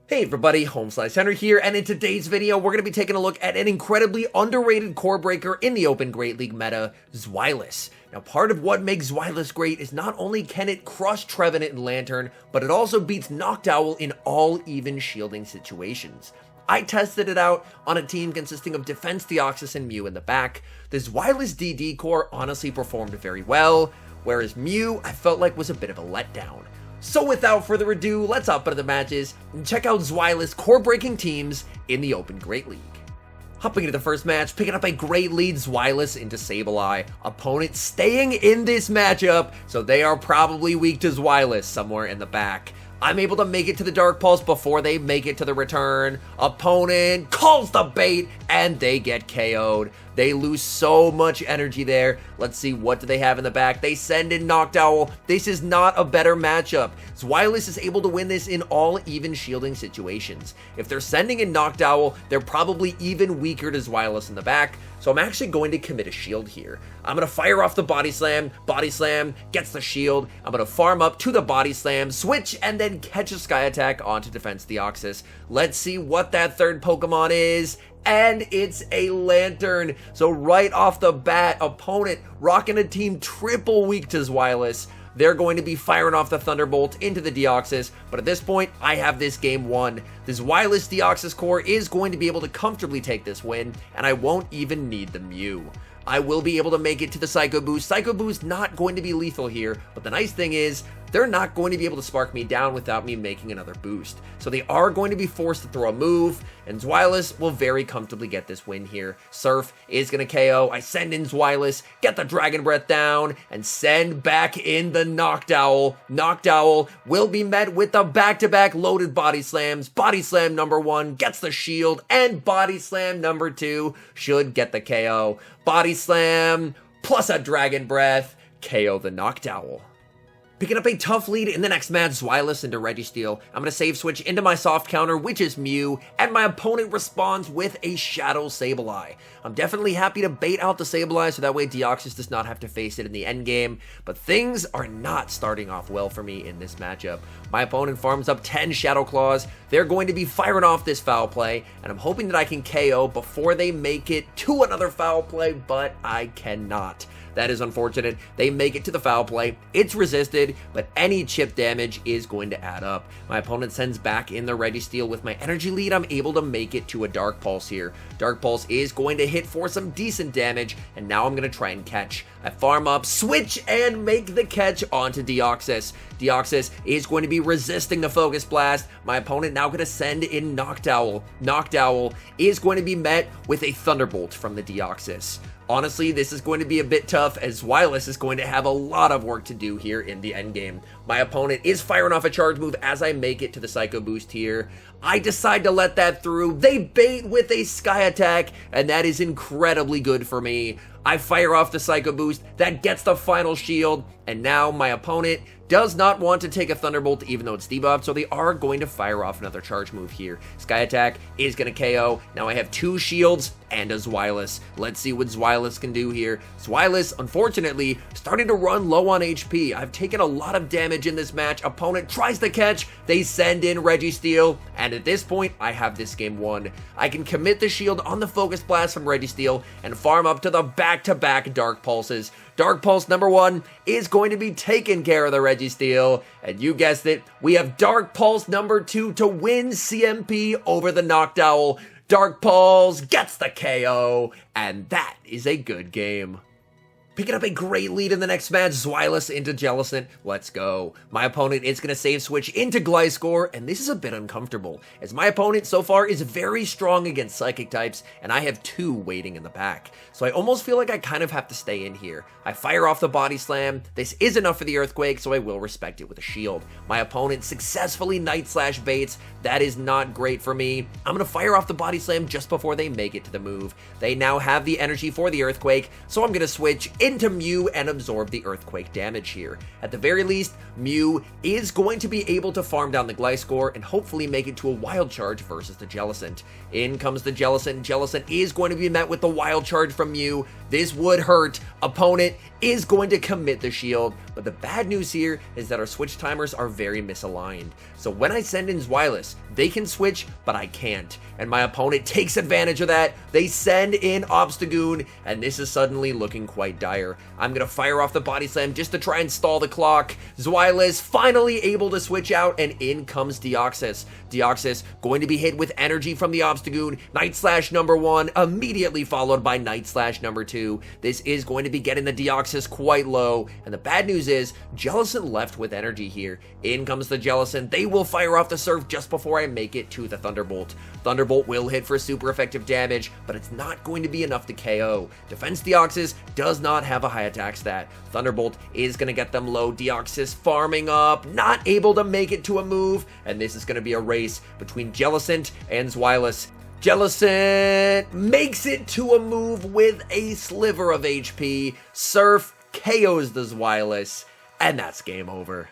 Hey everybody, HomeSliceHenry here, and in today's video, we're going to be taking a look at an incredibly underrated core breaker in the Open Great League meta, Jellison. Now, part of what makes Jellison great is not only can it crush Trevenant and Lantern, but it also beats Noctowl in all even shielding situations. I tested it out on a team consisting of Defense Deoxys and Mew in the back. This Jellison DD core honestly performed very well, whereas Mew I felt like was a bit of a letdown. So without further ado, let's hop into the matches and check out Jellison's core-breaking teams in the Open Great League. Hopping into the first match, picking up a great lead Jellicent into Sableye. Opponent staying in this matchup, so they are probably weak to Jellicent somewhere in the back. I'm able to make it to the Dark Pulse before they make it to the return. Opponent calls the bait, and they get KO'd. They lose so much energy there. Let's see, what do they have in the back? They send in Noctowl. This is not a better matchup. Jellison is able to win this in all even shielding situations. If they're sending in Noctowl, they're probably even weaker to Jellison in the back, so I'm actually going to commit a shield here. I'm going to fire off the Body Slam gets the shield. I'm going to farm up to the Body Slam, switch, and then catch a Sky Attack onto Defense Deoxys. Let's see what that third Pokemon is. And it's a Lantern. So right off the bat, opponent rocking a team triple weak to Jellison. They're going to be firing off the Thunderbolt into the Deoxys, but at this point, I have this game won. This Jellison Deoxys core is going to be able to comfortably take this win, and I won't even need the Mew. I will be able to make it to the Psycho Boost. Psycho Boost not going to be lethal here, but the nice thing is, they're not going to be able to spark me down without me making another boost. So they are going to be forced to throw a move, and Jellison will very comfortably get this win here. Surf is going to KO. I send in Jellison, get the Dragon Breath down, and send back in the Noctowl. Noctowl will be met with the back-to-back loaded Body Slams. Body Slam number 1 gets the shield, and Body Slam number 2 should get the KO. Body Slam plus a Dragon Breath, KO the Noctowl. Picking up a tough lead in the next match, Jellison into Registeel. I'm going to save switch into my soft counter, which is Mew, and my opponent responds with a Shadow Sableye. I'm definitely happy to bait out the Sableye so that way Deoxys does not have to face it in the endgame, but things are not starting off well for me in this matchup. My opponent farms up 10 Shadow Claws. They're going to be firing off this foul play, and I'm hoping that I can KO before they make it to another foul play, but I cannot. That is unfortunate. They make it to the foul play. It's resisted, but any chip damage is going to add up. My opponent sends back in the Registeel. With my energy lead, I'm able to make it to a Dark Pulse here. Dark Pulse is going to hit for some decent damage, and now I'm going to try and catch. I farm up, switch, and make the catch onto Deoxys. Deoxys is going to be resisting the Focus Blast. My opponent now going to send in Noctowl. Noctowl is going to be met with a Thunderbolt from the Deoxys. Honestly, this is going to be a bit tough as Jellison is going to have a lot of work to do here in the endgame. My opponent is firing off a charge move as I make it to the Psycho Boost here. I decide to let that through. They bait with a Sky Attack, and that is incredibly good for me. I fire off the Psycho Boost, that gets the final shield, and now my opponent does not want to take a Thunderbolt even though it's debuffed, so they are going to fire off another charge move here. Sky Attack is going to KO. Now I have 2 shields and a Jellison. Let's see what Jellison can do here. Jellison, unfortunately, starting to run low on HP. I've taken a lot of damage in this match. Opponent tries to catch. They send in Registeel, and at this point, I have this game won. I can commit the shield on the Focus Blast from Registeel and farm up to the back-to-back Dark Pulses. Dark Pulse number 1 is going to be taking care of the Registeel, and you guessed it, we have Dark Pulse number 2 to win CMP over the Noctowl. Dark Pulse gets the KO, and that is a good game. Picking up a great lead in the next match, Jellison into Jellison. Let's go. My opponent is going to save switch into Gliscor, and this is a bit uncomfortable, as my opponent so far is very strong against Psychic types, and I have 2 waiting in the back. So I almost feel like I kind of have to stay in here. I fire off the Body Slam. This is enough for the Earthquake, so I will respect it with a shield. My opponent successfully Night Slash baits. That is not great for me. I'm going to fire off the Body Slam just before they make it to the move. They now have the energy for the Earthquake, so I'm going to switch into Mew and absorb the Earthquake damage here. At the very least, Mew is going to be able to farm down the Gliscor and hopefully make it to a Wild Charge versus the Jellicent. In comes the Jellison. Jellison is going to be met with the Wild Charge from Mew. This would hurt. Opponent is going to commit the shield, but the bad news here is that our switch timers are very misaligned. So when I send in Zweilous, they can switch, but I can't. And my opponent takes advantage of that. They send in Obstagoon, and this is suddenly looking quite dire. I'm going to fire off the Body Slam just to try and stall the clock. Zweilous finally able to switch out, and in comes Deoxys. Deoxys going to be hit with energy from the Obstagoon. Night Slash number 1, immediately followed by Night Slash number 2. This is going to be getting the Deoxys quite low, and the bad news is Jellison left with energy here. In comes the Jellison. They will fire off the Surf just before I make it to the Thunderbolt. Thunderbolt will hit for super effective damage, but it's not going to be enough to KO. Defense Deoxys does not have a high attack stat. Thunderbolt is going to get them low. Deoxys farming up, not able to make it to a move, and this is going to be a race between Jellicent and Zweilous. Jellison makes it to a move with a sliver of HP. Surf KOs the Zweilous, and that's game over.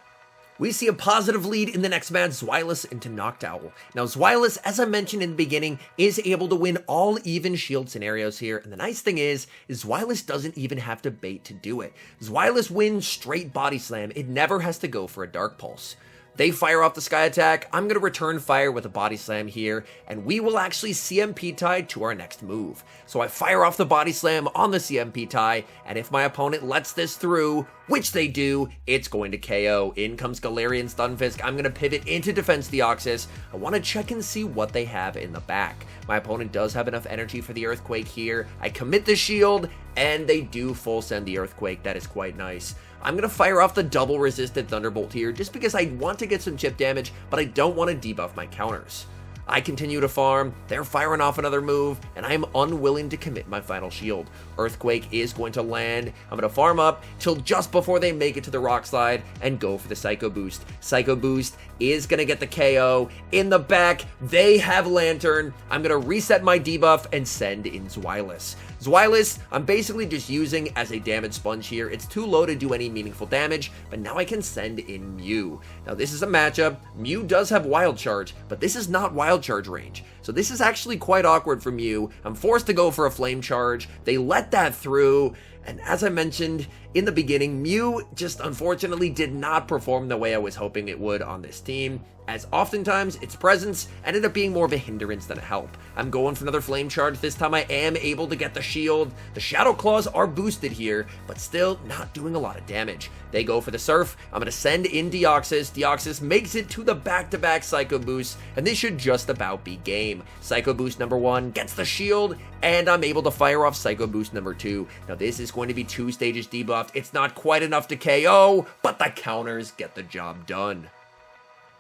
We see a positive lead in the next match, Zweilous into Noctowl. Now, Zweilous, as I mentioned in the beginning, is able to win all even shield scenarios here, and the nice thing is Zweilous doesn't even have to bait to do it. Zweilous wins straight Body Slam. It never has to go for a Dark Pulse. They fire off the Sky Attack. I'm going to return fire with a Body Slam here, and we will actually CMP tie to our next move. So I fire off the Body Slam on the CMP tie, and if my opponent lets this through, which they do, it's going to KO. In comes Galarian Stunfisk. I'm going to pivot into Defense Deoxys. I want to check and see what they have in the back. My opponent does have enough energy for the Earthquake here. I commit the shield, and they do full send the Earthquake. That is quite nice. I'm going to fire off the double resisted Thunderbolt here just because I want to get some chip damage, but I don't want to debuff my counters. I continue to farm, they're firing off another move, and I'm unwilling to commit my final shield. Earthquake is going to land. I'm going to farm up till just before they make it to the Rock Slide and go for the Psycho Boost. Psycho Boost is going to get the KO. In the back, they have Lantern. I'm going to reset my debuff and send in Zweilous. Zweilous, I'm basically just using as a damage sponge here. It's too low to do any meaningful damage, but now I can send in Mew. Now this is a matchup. Mew does have Wild Charge, but this is not Wild Charge range. So this is actually quite awkward for Mew. I'm forced to go for a Flame Charge. They let that through. And as I mentioned in the beginning, Mew just unfortunately did not perform the way I was hoping it would on this team, as oftentimes its presence ended up being more of a hindrance than a help. I'm going for another Flame Charge. This time I am able to get the shield. The Shadow Claws are boosted here, but still not doing a lot of damage. They go for the Surf. I'm going to send in Deoxys. Deoxys makes it to the back-to-back Psycho Boost, and this should just about be game. Psycho Boost number 1 gets the shield, and I'm able to fire off Psycho Boost number 2. Now this is going to be 2 stages debuffed. It's not quite enough to KO, but the counters get the job done.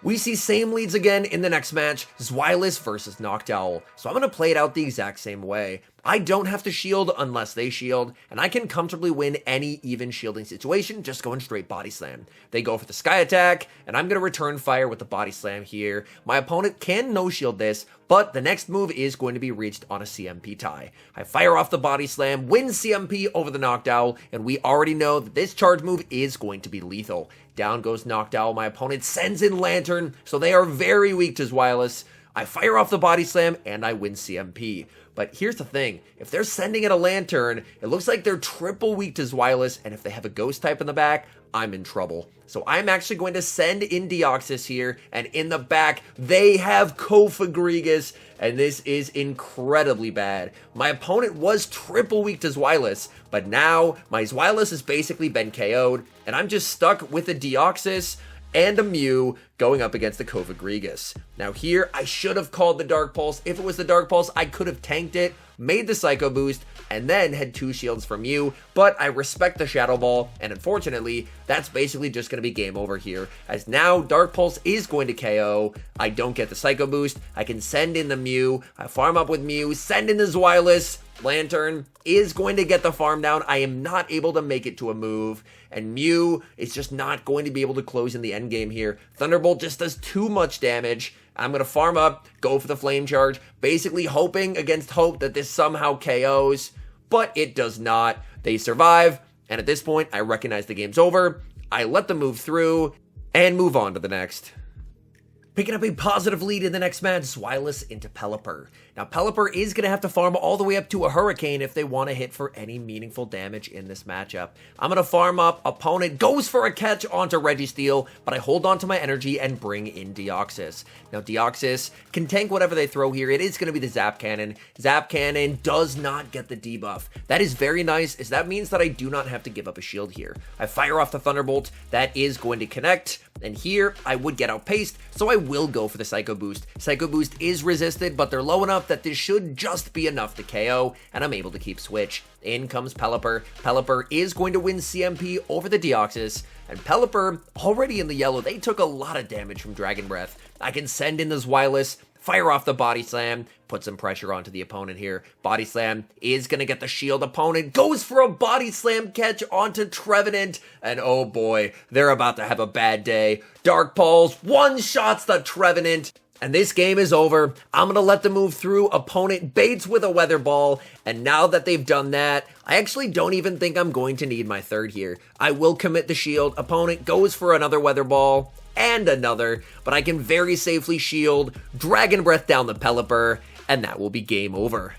We see same leads again in the next match, Zweilous versus Noctowl. So I'm going to play it out the exact same way. I don't have to shield unless they shield, and I can comfortably win any even shielding situation just going straight Body Slam. They go for the Sky Attack, and I'm going to return fire with the Body Slam here. My opponent can no-shield this, but the next move is going to be reached on a CMP tie. I fire off the Body Slam, win CMP over the Noctowl, and we already know that this charge move is going to be lethal. Down goes Noctowl. My opponent sends in Lantern, so they are very weak to Zweilous. I fire off the Body Slam, and I win CMP. But here's the thing, if they're sending in a Lantern, it looks like they're triple weak to Zweilous, and if they have a Ghost type in the back, I'm in trouble. So I'm actually going to send in Deoxys here, and in the back, they have Cofagrigus, and this is incredibly bad. My opponent was triple weak to Zweilous, but now my Zweilous has basically been KO'd, and I'm just stuck with a Deoxys and a Mew going up against the Cofagrigus. Now here, I should have called the Dark Pulse. If it was the Dark Pulse, I could have tanked it, made the Psycho Boost, and then had 2 shields from Mew, but I respect the Shadow Ball, and unfortunately, that's basically just going to be game over here, as now Dark Pulse is going to KO. I don't get the Psycho Boost. I can send in the Mew. I farm up with Mew, send in the Zweilous. Lantern is going to get the farm down. I am not able to make it to a move, and Mew is just not going to be able to close in the end game here. Thunderbolt just does too much damage. I'm going to farm up, go for the Flame Charge, basically hoping against hope that this somehow KOs, but it does not. They survive, And at this point, I recognize the game's over. I let them move through and move on to the next. Picking up a positive lead in the next match, Zweilous into Pelipper. Now, Pelipper is going to have to farm all the way up to a Hurricane if they want to hit for any meaningful damage in this matchup. I'm going to farm up, opponent goes for a catch onto Registeel, but I hold on to my energy and bring in Deoxys. Now, Deoxys can tank whatever they throw here. It is going to be the Zap Cannon. Zap Cannon does not get the debuff. That is very nice, as that means that I do not have to give up a shield here. I fire off the Thunderbolt. That is going to connect, and here I would get outpaced, so I will go for the Psycho Boost. Psycho Boost is resisted, but they're low enough that this should just be enough to KO, and I'm able to keep switch. In comes Pelipper. Pelipper is going to win CMP over the Deoxys, and Pelipper, already in the yellow, they took a lot of damage from Dragon Breath. I can send in the Zweilous, fire off the Body Slam, put some pressure onto the opponent here. Body Slam is going to get the shield. Opponent goes for a Body Slam catch onto Trevenant, and oh boy, they're about to have a bad day. Dark Pulse one-shots the Trevenant, and this game is over. I'm going to let them move through. Opponent baits with a Weather Ball, and now that they've done that, I actually don't even think I'm going to need my third here. I will commit the shield. Opponent goes for another Weather Ball, and another, but I can very safely shield, Dragon Breath down the Pelipper, and that will be game over.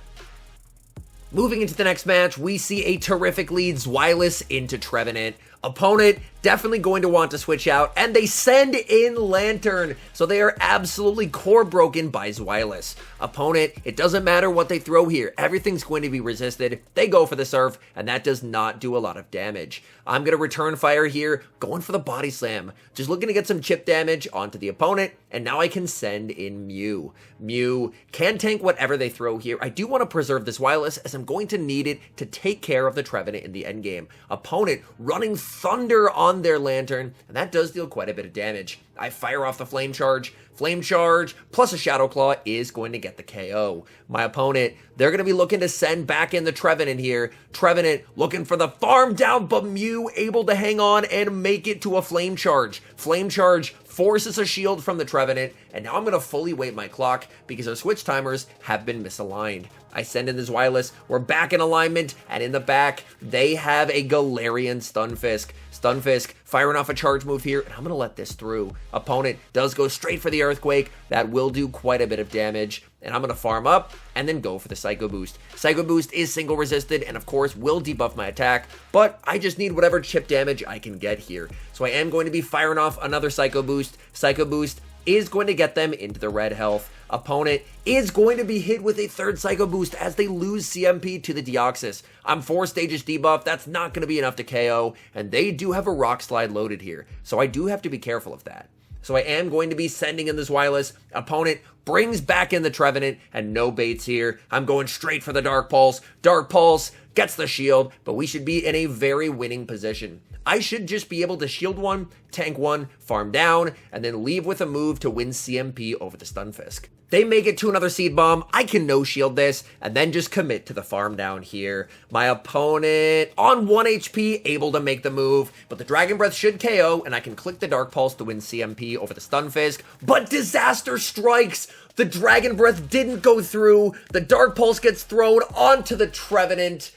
Moving into the next match, we see a terrific lead, Zweilous into Trevenant. Opponent definitely going to want to switch out, and they send in Lantern, so they are absolutely core broken by Zweilous. Opponent, it doesn't matter what they throw here, everything's going to be resisted. They go for the Surf, and that does not do a lot of damage. I'm going to return fire here, going for the Body Slam, just looking to get some chip damage onto the opponent, and now I can send in Mew. Mew can tank whatever they throw here. I do want to preserve this Zweilous, as I'm going to need it to take care of the Trevenant in the endgame. Opponent running Thunder on their Lantern, and that does deal quite a bit of damage. I fire off the Flame Charge. Flame Charge plus a Shadow Claw is going to get the KO. My opponent, they're going to be looking to send back in the Trevenant here. Trevenant looking for the farm down, but Mew able to hang on and make it to a Flame Charge. Flame Charge forces a shield from the Trevenant, and now I'm going to fully wait my clock because our switch timers have been misaligned. I send in the Zweilous, we're back in alignment, and in the back, they have a Galarian Stunfisk. Stunfisk firing off a charge move here, and I'm going to let this through. Opponent does go straight for the Earthquake. That will do quite a bit of damage, and I'm going to farm up and then go for the Psycho Boost. Psycho Boost is single resisted and of course will debuff my attack, but I just need whatever chip damage I can get here. So I am going to be firing off another Psycho Boost. Psycho Boost is going to get them into the red health. Opponent is going to be hit with a third Psycho Boost as they lose CMP to the Deoxys. I'm 4 stages debuff, that's not going to be enough to KO, and they do have a Rock Slide loaded here, so I do have to be careful of that. So I am going to be sending in this Zweilous. Opponent brings back in the Trevenant, and no baits here. I'm going straight for the Dark Pulse. Dark Pulse gets the shield, but we should be in a very winning position. I should just be able to shield one, tank one, farm down, and then leave with a move to win CMP over the Stunfisk. They make it to another Seed Bomb. I can no-shield this, and then just commit to the farm down here. My opponent, on 1 HP, able to make the move, but the Dragon Breath should KO, and I can click the Dark Pulse to win CMP over the Stunfisk, but disaster strikes! The Dragon Breath didn't go through, the Dark Pulse gets thrown onto the Trevenant,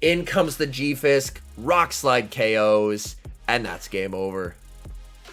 in comes the G-Fisk, Rock Slide KOs, and that's game over.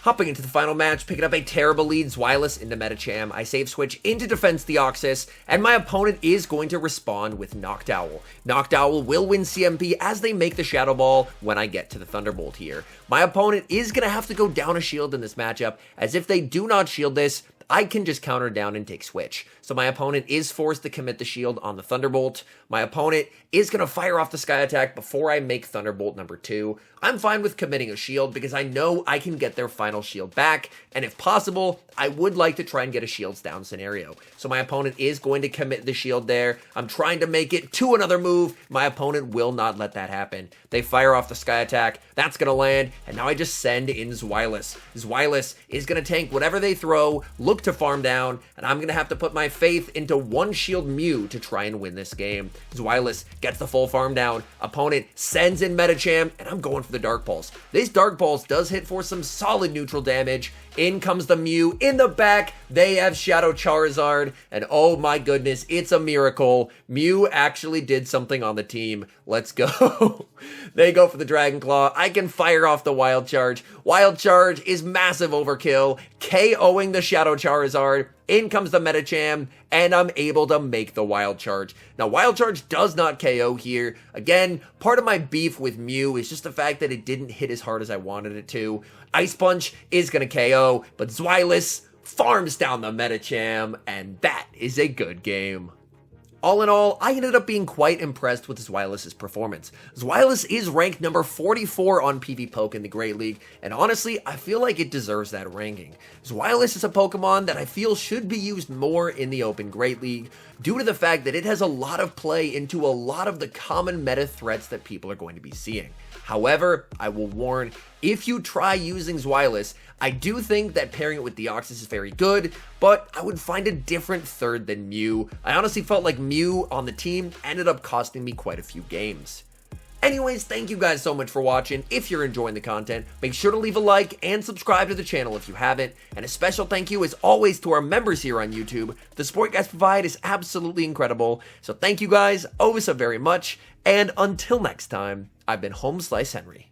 Hopping into the final match, picking up a terrible lead, Zweilous into Metacham. I save switch into Defense Deoxys, and my opponent is going to respond with Noctowl. Noctowl will win CMP as they make the Shadow Ball when I get to the Thunderbolt here. My opponent is going to have to go down a shield in this matchup, as if they do not shield this, I can just counter down and take switch. So my opponent is forced to commit the shield on the Thunderbolt. My opponent is going to fire off the Sky Attack before I make Thunderbolt number 2. I'm fine with committing a shield because I know I can get their final shield back, and if possible, I would like to try and get a shields down scenario. So my opponent is going to commit the shield there. I'm trying to make it to another move. My opponent will not let that happen. They fire off the Sky Attack. That's going to land, and now I just send in Zweilous. Zweilous is going to tank whatever they throw, look to farm down, and I'm going to have to put my faith into one shield Mew to try and win this game. Zweilous gets the full farm down. Opponent sends in Metacham, and I'm going for the Dark Pulse. This Dark Pulse does hit for some solid neutral damage. In comes the Mew. In the back, they have Shadow Charizard. And oh my goodness, it's a miracle. Mew actually did something on the team. Let's go. They go for the Dragon Claw. I can fire off the Wild Charge. Wild Charge is massive overkill, KOing the Shadow Charizard. In comes the Metacham, and I'm able to make the Wild Charge. Now, Wild Charge does not KO here. Again, part of my beef with Mew is just the fact that it didn't hit as hard as I wanted it to. Ice Punch is going to KO, but Zweilous farms down the Metacham, and that is a good game. All in all, I ended up being quite impressed with Zweilous' performance. Zweilous is ranked number 44 on PvPoke in the Great League, and honestly, I feel like it deserves that ranking. Zweilous is a Pokemon that I feel should be used more in the Open Great League, due to the fact that it has a lot of play into a lot of the common meta threats that people are going to be seeing. However, I will warn, if you try using Zweilous, I do think that pairing it with Deoxys is very good, but I would find a different third than Mew. I honestly felt like Mew on the team ended up costing me quite a few games. Anyways, thank you guys so much for watching. If you're enjoying the content, make sure to leave a like and subscribe to the channel if you haven't. And a special thank you as always to our members here on YouTube. The support you guys provide is absolutely incredible. So thank you guys oh so very much. And until next time, I've been HomeSliceHenry.